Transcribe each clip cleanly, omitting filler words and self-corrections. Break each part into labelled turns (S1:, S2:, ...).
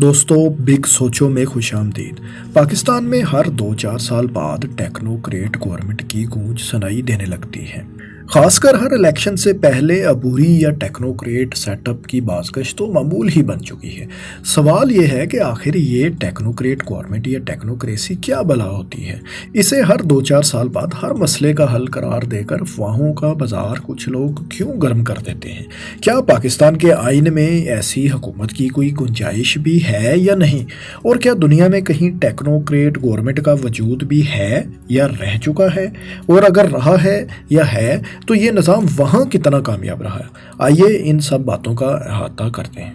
S1: دوستو بگ سوچو میں خوش آمدید۔ پاکستان میں ہر 2-4 سال بعد ٹیکنوکریٹ گورنمنٹ کی گونج سنائی دینے لگتی ہے، خاص کر ہر الیکشن سے پہلے عبوری یا ٹیکنوکریٹ سیٹ اپ کی بازگشت تو معمول ہی بن چکی ہے۔ سوال یہ ہے کہ آخر یہ ٹیکنوکریٹ گورنمنٹ یا ٹیکنوکریسی کیا بلا ہوتی ہے؟ اسے ہر 2-4 سال بعد ہر مسئلے کا حل قرار دے کر افواہوں کا بازار کچھ لوگ کیوں گرم کر دیتے ہیں؟ کیا پاکستان کے آئین میں ایسی حکومت کی کوئی گنجائش بھی ہے یا نہیں؟ اور کیا دنیا میں کہیں ٹیکنوکریٹ گورنمنٹ کا وجود بھی ہے یا رہ چکا ہے؟ اور اگر رہا ہے یا ہے تو یہ نظام وہاں کتنا کامیاب رہا ہے؟ آئیے ان سب باتوں کا احاطہ کرتے ہیں۔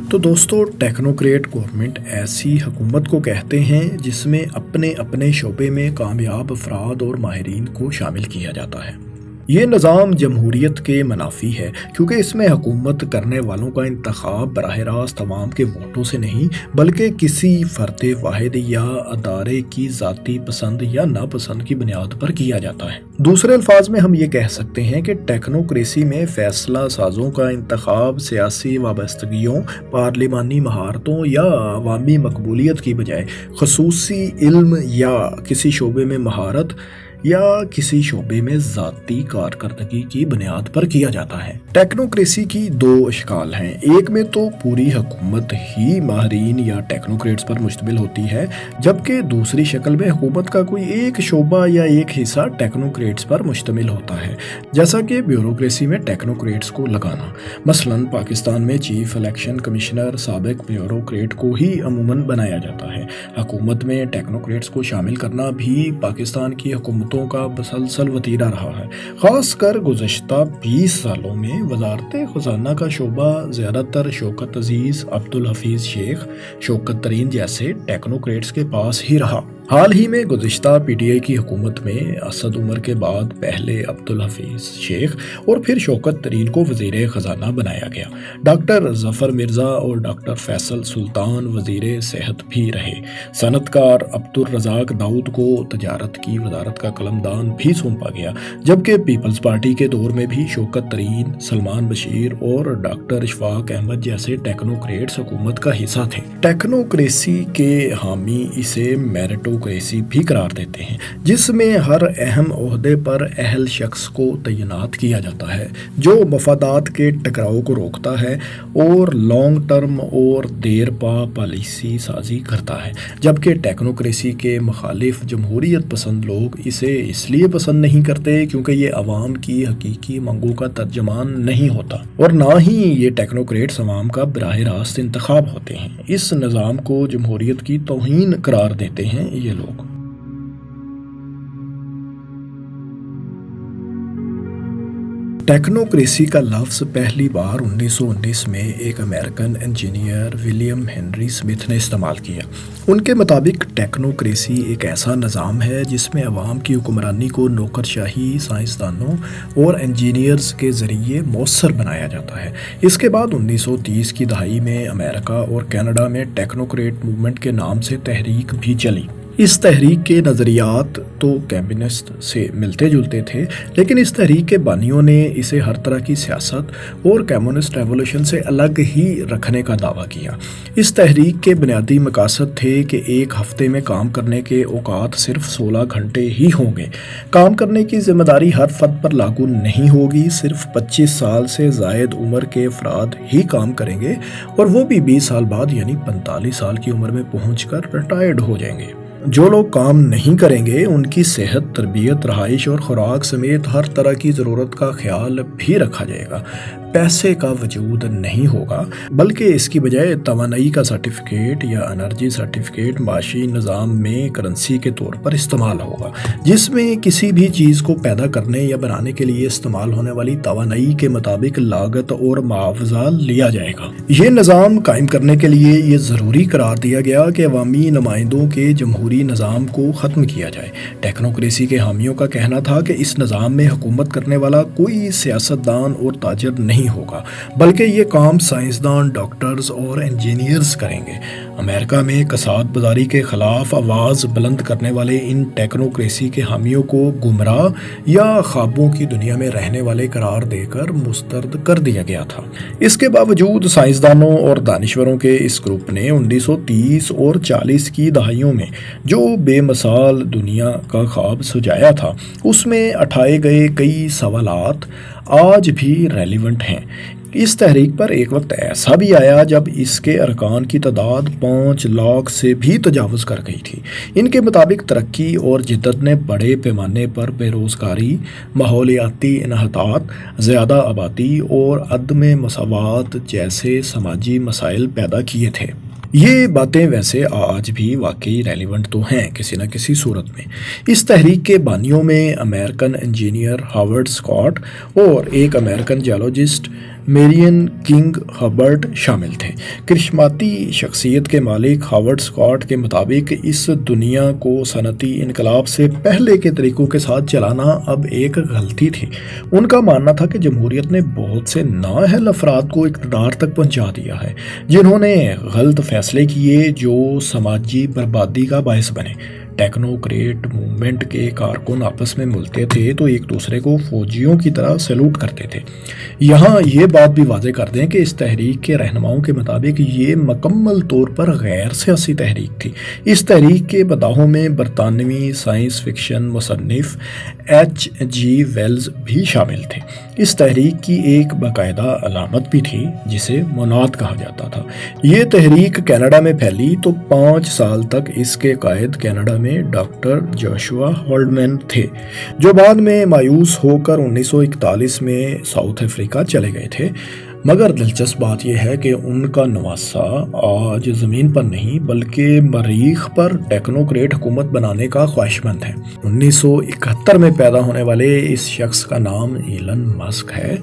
S1: تو دوستو، ٹیکنوکریٹ گورنمنٹ ایسی حکومت کو کہتے ہیں جس میں اپنے اپنے شعبے میں کامیاب افراد اور ماہرین کو شامل کیا جاتا ہے۔ یہ نظام جمہوریت کے منافی ہے کیونکہ اس میں حکومت کرنے والوں کا انتخاب براہ راست عوام کے ووٹوں سے نہیں بلکہ کسی فرد واحد یا ادارے کی ذاتی پسند یا ناپسند کی بنیاد پر کیا جاتا ہے۔ دوسرے الفاظ میں ہم یہ کہہ سکتے ہیں کہ ٹیکنوکریسی میں فیصلہ سازوں کا انتخاب سیاسی وابستگیوں، پارلیمانی مہارتوں یا عوامی مقبولیت کی بجائے خصوصی علم یا کسی شعبے میں مہارت یا کسی شعبے میں ذاتی کارکردگی کی بنیاد پر کیا جاتا ہے۔ ٹیکنوکریسی کی 2 اشکال ہیں۔ ایک میں تو پوری حکومت ہی ماہرین یا ٹیکنوکریٹس پر مشتمل ہوتی ہے، جبکہ دوسری شکل میں حکومت کا کوئی ایک شعبہ یا ایک حصہ ٹیکنوکریٹس پر مشتمل ہوتا ہے، جیسا کہ بیوروکریسی میں ٹیکنوکریٹس کو لگانا۔ مثلاً پاکستان میں چیف الیکشن کمشنر سابق بیوروکریٹ کو ہی عموماً بنایا جاتا ہے۔ حکومت میں ٹیکنوکریٹس کو شامل کرنا بھی پاکستان کی حکومتوں کا مسلسل وتیرہ رہا ہے۔ خاص کر گزشتہ 20 سالوں میں وزارت خزانہ کا شعبہ زیادہ تر شوکت عزیز، عبدالحفیظ شیخ، شوکت ترین جیسے ٹیکنوکریٹس کے پاس ہی رہا۔ حال ہی میں گزشتہ پی ٹی آئی کی حکومت میں اسد عمر کے بعد پہلے عبدالحفیظ شیخ اور پھر شوکت ترین کو وزیر خزانہ بنایا گیا۔ ڈاکٹر ظفر مرزا اور ڈاکٹر فیصل سلطان وزیر صحت بھی رہے۔ صنعت کار عبدالرزاق داؤد کو تجارت کی وزارت کا قلمدان بھی سونپا گیا، جبکہ پیپلز پارٹی کے دور میں بھی شوکت ترین، سلمان بشیر اور ڈاکٹر اشفاق احمد جیسے ٹیکنوکریٹس حکومت کا حصہ تھے۔ ٹیکنوکریسی کے حامی اسے میرٹوکریسی بھی قرار دیتے ہیں، جس میں ہر اہم عہدے پر اہل شخص کو تعینات کیا جاتا ہے جو مفادات کے ٹکراؤ کو روکتا ہے اور لانگ ٹرم اور دیر پا پالیسی سازی کرتا ہے، جبکہ ٹیکنوکریسی کے مخالف جمہوریت پسند لوگ اسے اس لیے پسند نہیں کرتے کیونکہ یہ عوام کی حقیقی مانگوں کا ترجمان نہیں ہوتا اور نہ ہی یہ ٹیکنوکریٹس عوام کا براہ راست انتخاب ہوتے ہیں۔ اس نظام کو جمہوریت کی توہین قرار دیتے ہیں یہ لوگ۔ ٹیکنوکریسی کا لفظ پہلی بار 1919 میں ایک American engineer William Henry Smith نے استعمال کیا۔ ان کے مطابق ٹیکنوکریسی ایک ایسا نظام ہے جس میں عوام کی حکمرانی کو نوکرشاہی سائنسدانوں اور انجینئرز کے ذریعے مؤثر بنایا جاتا ہے۔ اس کے بعد 1930 کی دہائی میں امریکہ اور کینیڈا میں ٹیکنوکریٹ موومنٹ کے نام سے تحریک بھی چلی۔ اس تحریک کے نظریات تو کمیونسٹ سے ملتے جلتے تھے، لیکن اس تحریک کے بانیوں نے اسے ہر طرح کی سیاست اور کمیونسٹ ریولوشن سے الگ ہی رکھنے کا دعویٰ کیا۔ اس تحریک کے بنیادی مقاصد تھے کہ ایک ہفتے میں کام کرنے کے اوقات صرف 16 گھنٹے ہی ہوں گے، کام کرنے کی ذمہ داری ہر فرد پر لاگو نہیں ہوگی، صرف 25 سال سے زائد عمر کے افراد ہی کام کریں گے اور وہ بھی 20 سال بعد یعنی 45 سال کی عمر میں پہنچ کر ریٹائرڈ ہو جائیں گے۔ جو لوگ کام نہیں کریں گے ان کی صحت، تربیت، رہائش اور خوراک سمیت ہر طرح کی ضرورت کا خیال بھی رکھا جائے گا۔ پیسے کا وجود نہیں ہوگا بلکہ اس کی بجائے توانائی کا سرٹیفکیٹ یا انرجی سرٹیفکیٹ معاشی نظام میں کرنسی کے طور پر استعمال ہوگا، جس میں کسی بھی چیز کو پیدا کرنے یا بنانے کے لیے استعمال ہونے والی توانائی کے مطابق لاگت اور معاوضہ لیا جائے گا۔ یہ نظام قائم کرنے کے لیے یہ ضروری قرار دیا گیا کہ عوامی نمائندوں کے جمہوری نظام کو ختم کیا جائے۔ ٹیکنوکریسی کے حامیوں کا کہنا تھا کہ اس نظام میں حکومت کرنے والا کوئی سیاستدان اور تاجر نہیں نہیں ہوگا، بلکہ یہ کام سائنسدان، ڈاکٹرز اور انجینئرز کریں گے۔ امریکہ میں کساد بازاری کے خلاف آواز بلند کرنے والے ان ٹیکنوکریسی کے حامیوں کو گمراہ یا خوابوں کی دنیا میں رہنے والے قرار دے کر مسترد کر دیا گیا تھا۔ اس کے باوجود سائنسدانوں اور دانشوروں کے اس گروپ نے 1930 اور 40 کی دہائیوں میں جو بے مثال دنیا کا خواب سجایا تھا، اس میں اٹھائے گئے کئی سوالات آج بھی ریلیونٹ ہیں۔ اس تحریک پر ایک وقت ایسا بھی آیا جب اس کے ارکان کی تعداد 5 لاکھ سے بھی تجاوز کر گئی تھی۔ ان کے مطابق ترقی اور جدت نے بڑے پیمانے پر بے روزگاری، ماحولیاتی انحطاط، زیادہ آبادی اور عدم مساوات جیسے سماجی مسائل پیدا کیے تھے۔ یہ باتیں ویسے آج بھی واقعی ریلیونٹ تو ہیں کسی نہ کسی صورت میں۔ اس تحریک کے بانیوں میں امریکن انجینئر ہاورڈ اسکاٹ اور ایک امریکن جیولوجسٹ میرین کنگ ہبرٹ شامل تھے۔ کرشماتی شخصیت کے مالک ہاورڈ اسکاٹ کے مطابق اس دنیا کو صنعتی انقلاب سے پہلے کے طریقوں کے ساتھ چلانا اب ایک غلطی تھی۔ ان کا ماننا تھا کہ جمہوریت نے بہت سے نااہل افراد کو اقتدار تک پہنچا دیا ہے، جنہوں نے غلط فیصلے کیے جو سماجی بربادی کا باعث بنے۔ ٹیکنوکریٹ موومنٹ کے کارکن آپس میں ملتے تھے تو ایک دوسرے کو فوجیوں کی طرح سیلوٹ کرتے تھے۔ یہاں یہ بات بھی واضح کر دیں کہ اس تحریک کے رہنماؤں کے مطابق یہ مکمل طور پر غیر سیاسی تحریک تھی۔ اس تحریک کے مداحوں میں برطانوی سائنس فکشن مصنف H.G. ویلز بھی شامل تھے۔ اس تحریک کی ایک باقاعدہ علامت بھی تھی جسے مناد کہا جاتا تھا۔ یہ تحریک کینیڈا میں پھیلی تو 5 سال تک اس کے قائد کینیڈا میں ڈاکٹر جوشوا ہولڈمین تھے، جو بعد میں مایوس ہو کر 1941 میں ساؤتھ افریقہ چلے گئے تھے۔ مگر دلچسپ بات یہ ہے کہ ان کا نواسہ آج زمین پر نہیں بلکہ مریخ پر ٹیکنوکریٹ حکومت بنانے کا خواہش مند ہے۔ 1971 میں پیدا ہونے والے اس شخص کا نام ایلن مسک ہے۔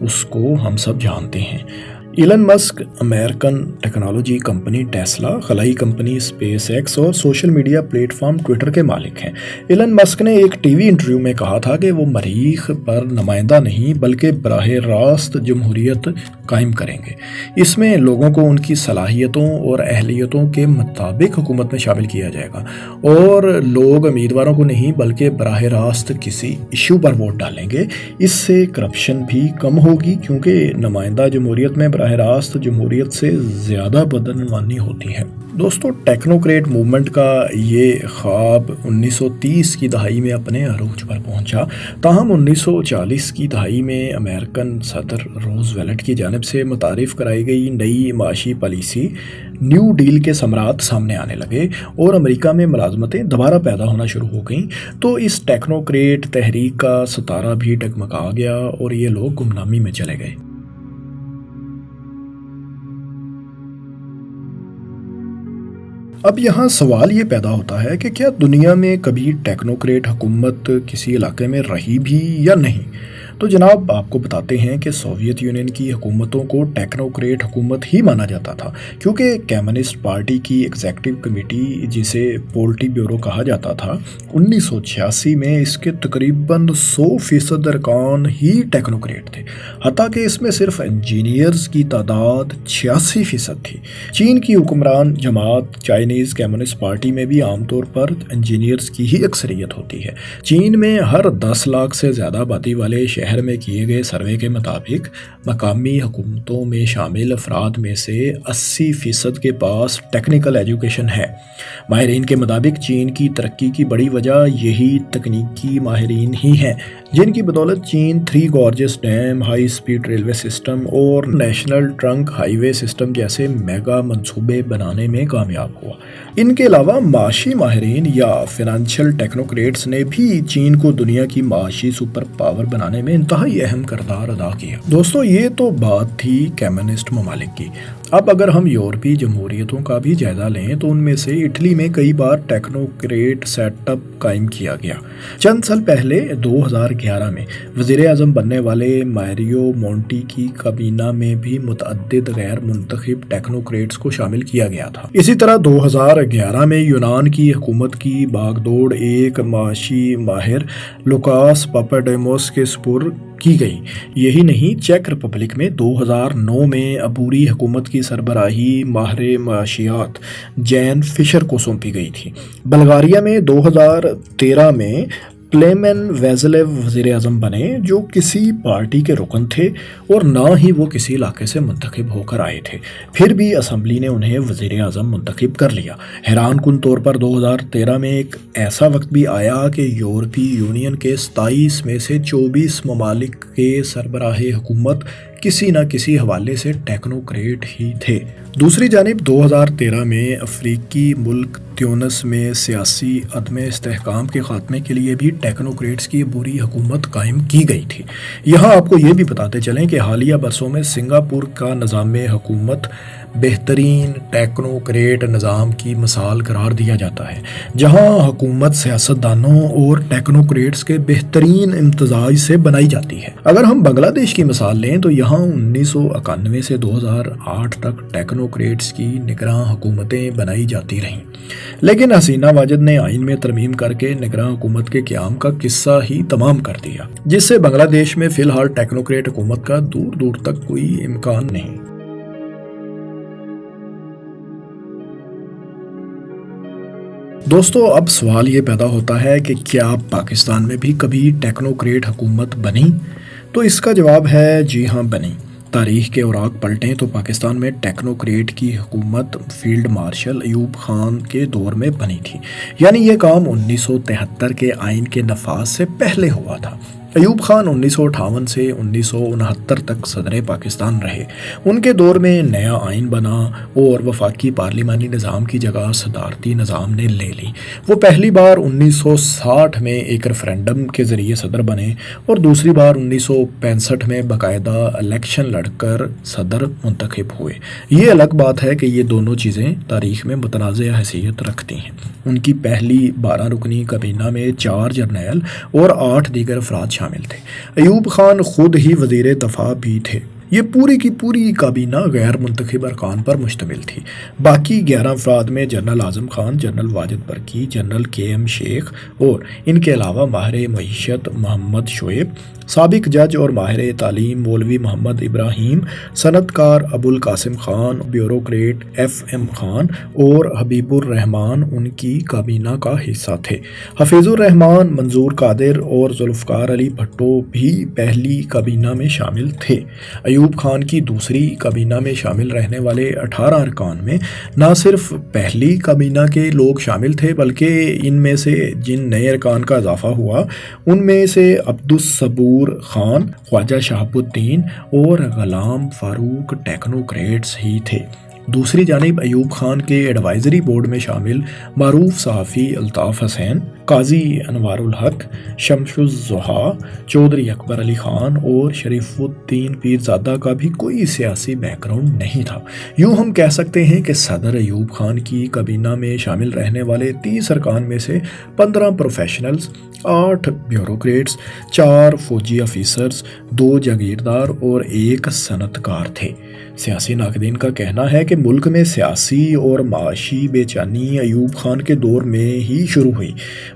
S1: اس کو ہم سب جانتے ہیں۔ ایلن مسک امریکن ٹیکنالوجی کمپنی ٹیسلا، خلائی کمپنی اسپیس ایکس اور social media plate form Twitter کے مالک ہیں۔ ایلن مسک نے ایک ٹی وی انٹرویو میں کہا تھا کہ وہ مریخ پر نمائندہ نہیں بلکہ براہ راست جمہوریت قائم کریں گے۔ اس میں لوگوں کو ان کی صلاحیتوں اور اہلیتوں کے مطابق حکومت میں شامل کیا جائے گا، اور لوگ امیدواروں کو نہیں بلکہ براہ راست کسی ایشو پر ووٹ ڈالیں گے۔ اس سے کرپشن بھی کم ہوگی کیونکہ نمائندہ جمہوریت میں براہ راست جمہوریت سے زیادہ بدعنوانی ہوتی ہے۔ دوستو، ٹیکنوکریٹ موومنٹ کا یہ خواب 1930 کی دہائی میں اپنے عروج پر پہنچا، تاہم 1940 کی دہائی میں امریکن صدر روز ویلٹ کی جانب سے متعارف کرائی گئی نئی معاشی پالیسی نیو ڈیل کے ثمرات سامنے آنے لگے اور امریکہ میں ملازمتیں دوبارہ پیدا ہونا شروع ہو گئیں، تو اس ٹیکنوکریٹ تحریک کا ستارہ بھی ڈگمگا گیا اور یہ لوگ گمنامی میں چلے گئے۔ اب یہاں سوال یہ پیدا ہوتا ہے کہ کیا دنیا میں کبھی ٹیکنوکریٹ حکومت کسی علاقے میں رہی بھی یا نہیں؟ تو جناب، آپ کو بتاتے ہیں کہ سوویت یونین کی حکومتوں کو ٹیکنوکریٹ حکومت ہی مانا جاتا تھا، کیونکہ کمیونسٹ پارٹی کی ایگزیکٹو کمیٹی، جسے پولٹی بیورو کہا جاتا تھا، 1986 میں اس کے تقریباً 100% ارکان ہی ٹیکنوکریٹ تھے، حتیٰ کہ اس میں صرف انجینئرز کی تعداد 86% تھی۔ چین کی حکمران جماعت چائنیز کمیونسٹ پارٹی میں بھی عام طور پر انجینئرز کی ہی اکثریت ہوتی ہے۔ چین میں ہر 10 لاکھ سے زیادہ آبادی والے شہر میں کیے گئے سروے کے مطابق مقامی حکومتوں میں شامل افراد میں سے 80% کے پاس ٹیکنیکل ایجوکیشن ہے۔ ماہرین کے مطابق چین کی ترقی کی بڑی وجہ یہی تکنیکی ماہرین ہی ہیں، جن کی بدولت چین 3 gorges dam, high speed railway system اور national trunk highway system جیسے میگا منصوبے بنانے میں کامیاب ہوا۔ ان کے علاوہ معاشی ماہرین یا فنانشل ٹیکنوکریٹس نے بھی چین کو دنیا کی معاشی سپر پاور بنانے میں انتہائی اہم کردار ادا کیا۔ دوستو، یہ تو بات تھی کمیونسٹ ممالک کی۔ اب اگر ہم یورپی جمہوریتوں کا بھی جائزہ لیں تو ان میں سے اٹلی میں کئی بار ٹیکنوکریٹ سیٹ اپ قائم کیا گیا۔ چند سال پہلے 2011 میں وزیر اعظم بننے والے ماریو مونٹی کی کابینہ میں بھی متعدد غیر منتخب ٹیکنوکریٹس کو شامل کیا گیا تھا۔ اسی طرح 2011 میں یونان کی حکومت کی باغ دوڑ ایک معاشی ماہر لوکاس پاپاڈیموس کے سپر کی گئی۔ یہی نہیں، چیک ریپبلک میں 2009 میں عبوری حکومت کی سربراہی ماہر معاشیات جین فشر کو سونپی گئی تھی۔ بلغاریہ میں 2013 میں پلیمن ویزلیو وزیر اعظم بنے، جو کسی پارٹی کے رکن تھے اور نہ ہی وہ کسی علاقے سے منتخب ہو کر آئے تھے، پھر بھی اسمبلی نے انہیں وزیر اعظم منتخب کر لیا۔ حیران کن طور پر 2013 میں ایک ایسا وقت بھی آیا کہ یورپی یونین کے 27 میں سے 24 ممالک کے سربراہ حکومت کسی نہ کسی حوالے سے ٹیکنوکریٹ ہی تھے۔ دوسری جانب 2013 میں افریقی ملک تیونس میں سیاسی عدم استحکام کے خاتمے کے لیے بھی ٹیکنوکریٹس کی عبوری حکومت قائم کی گئی تھی۔ یہاں آپ کو یہ بھی بتاتے چلیں کہ حالیہ برسوں میں سنگاپور کا نظام حکومت بہترین ٹیکنوکریٹ نظام کی مثال قرار دیا جاتا ہے، جہاں حکومت سیاستدانوں اور ٹیکنوکریٹس کے بہترین امتزاج سے بنائی جاتی ہے۔ اگر ہم بنگلہ دیش کی مثال لیں تو یہاں 1991 سے 2008 تک ٹیکنوکریٹس کی نگراں حکومتیں بنائی جاتی رہیں، لیکن حسینہ واجد نے آئین میں ترمیم کر کے نگراں حکومت کے قیام کا قصہ ہی تمام کر دیا، جس سے بنگلہ دیش میں فی الحال ٹیکنوکریٹ حکومت کا دور دور تک کوئی امکان نہیں۔ دوستو، اب سوال یہ پیدا ہوتا ہے کہ کیا پاکستان میں بھی کبھی ٹیکنوکریٹ حکومت بنی؟ تو اس کا جواب ہے جی ہاں، بنی۔ تاریخ کے اوراق پلٹیں تو پاکستان میں ٹیکنوکریٹ کی حکومت فیلڈ مارشل ایوب خان کے دور میں بنی تھی، یعنی یہ کام 1973 کے آئین کے نفاذ سے پہلے ہوا تھا۔ ایوب خان 1958 سے 1969 تک صدر پاکستان رہے۔ ان کے دور میں نیا آئین بنا اور وفاقی پارلیمانی نظام کی جگہ صدارتی نظام نے لے لی۔ وہ پہلی بار 1960 میں ایک ریفرینڈم کے ذریعے صدر بنے اور دوسری بار 1965 میں باقاعدہ الیکشن لڑ کر صدر منتخب ہوئے۔ یہ الگ بات ہے کہ یہ دونوں چیزیں تاریخ میں متنازع حیثیت رکھتی ہیں۔ ان کی پہلی 12 رکنی کابینہ میں 4 جرنیل اور 8 دیگر افراد شامل تھے۔ ایوب خان خود ہی وزیر دفاع بھی تھے۔ یہ پوری کی پوری کابینہ غیر منتخب ارکان پر مشتمل تھی۔ باقی 11 افراد میں جنرل اعظم خان، جنرل واجد برقی، جنرل کے شیخ اور ان کے علاوہ ماہر معیشت محمد شعیب، سابق جج اور ماہر تعلیم مولوی محمد ابراہیم، صنعت کار ابو القاسم خان، بیوروکریٹ ایم خان اور حبیب الرحمان ان کی کابینہ کا حصہ تھے۔ حفیظ الرحمان، منظور قادر اور ذوالفقار علی بھٹو بھی پہلی کابینہ میں شامل تھے۔ ایوب خان کی دوسری کابینہ میں شامل رہنے والے 18 ارکان میں نہ صرف پہلی کابینہ کے لوگ شامل تھے، بلکہ ان میں سے جن نئے ارکان کا اضافہ ہوا ان میں سے عبدالصبور خان، خواجہ شہاب الدین اور غلام فاروق ٹیکنوکریٹس ہی تھے۔ دوسری جانب ایوب خان کے ایڈوائزری بورڈ میں شامل معروف صحافی الطاف حسین، قاضی انوار الحق، شمس الضحیٰ، چودھری اکبر علی خان اور شریف الدین پیرزادہ کا بھی کوئی سیاسی بیک گراؤنڈ نہیں تھا۔ یوں ہم کہہ سکتے ہیں کہ صدر ایوب خان کی کابینہ میں شامل رہنے والے 30 ارکان میں سے 15 پروفیشنلز، 8 بیوروکریٹس، 4 فوجی آفیسرز، 2 جاگیردار اور 1 صنعت کار تھے۔ سیاسی ناقدین کا کہنا ہے کہ ملک میں سیاسی اور معاشی بے چینی ایوب خان کے دور میں ہی شروع ہوئی،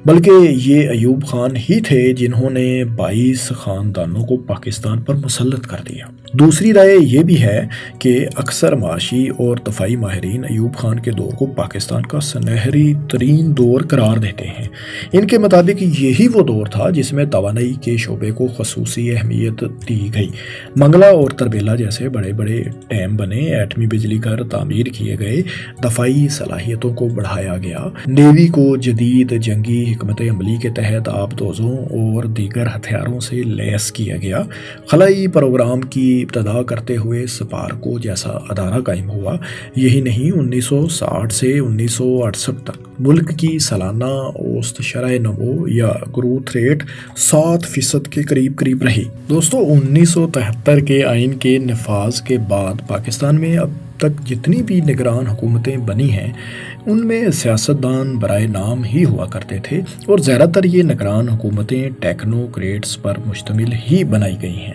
S1: بلکہ یہ ایوب خان ہی تھے جنہوں نے 22 خاندانوں کو پاکستان پر مسلط کر دیا۔ دوسری رائے یہ بھی ہے کہ اکثر معاشی اور دفاعی ماہرین ایوب خان کے دور کو پاکستان کا سنہری ترین دور قرار دیتے ہیں۔ ان کے مطابق یہی وہ دور تھا جس میں توانائی کے شعبے کو خصوصی اہمیت دی گئی۔ منگلا اور تربیلا جیسے بڑے بڑے ڈیم بنے، ایٹمی بجلی گھر تعمیر کیے گئے، دفاعی صلاحیتوں کو بڑھایا گیا، نیوی کو جدید جنگی حکمت عملی کے تحت آبدوزوں اور دیگر ہتھیاروں سے لیس کیا گیا، خلائی پروگرام کی ابتدا کرتے ہوئے سپارکو جیسا ادارہ قائم ہوا۔ یہی نہیں، 1960 سے 1968 تک ملک کی سالانہ اوسط شرح نمو یا گروتھ ریٹ 7% کے قریب رہی۔ دوستو، 1973 کے آئین کے نفاذ کے بعد پاکستان میں اب تک جتنی بھی نگران حکومتیں بنی ہیں ان میں سیاستدان برائے نام ہی ہوا کرتے تھے، اور زیادہ تر یہ نگران حکومتیں ٹیکنوکریٹس پر مشتمل ہی بنائی گئی ہیں۔